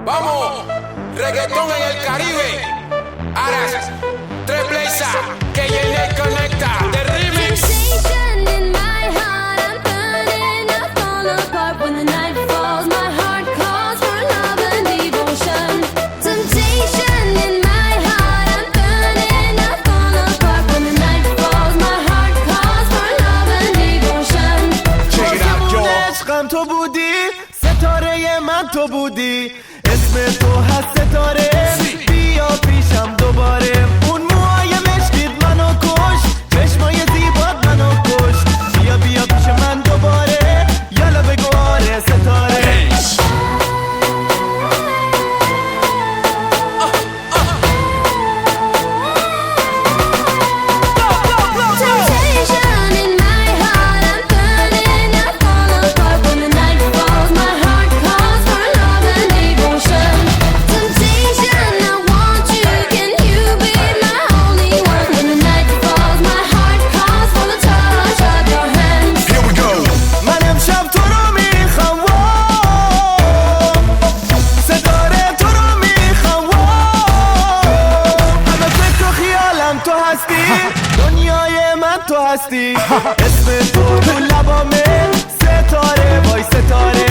Vamos, reggaetón en el Caribe. Aras, tres Blaza, que Yenet conecta. The remix. Sensation in my heart, I'm burning, I fall apart when the night falls. My heart calls for love and devotion. Temptation in my heart, I'm burning, I fall apart when the night falls. My heart calls for love and devotion. Check it out, yo. عشقم تو بودی، ستاره من تو بودی، اسم تو هست ستاره. بیا پیشم دوباره، اون موهای مشکید منو کش، چشمای زیبات منو کش. بیا بیا پیش من دوباره، یالا بگو آره ستاره. Temptation in my heart, I'm burning, I fall apart when the night falls. My heart calls for love and devotion. Temptation, I want you, can you be my only one? When the night falls, my heart calls for the touch of your hands. Here we go. من امشب تو رو میخوام، ستاره تو رو میخوام. همه فکر و خیالم تو هستی، دنیای من تو هستی. اسم تو رو لبامه، ستاره وای ستاره.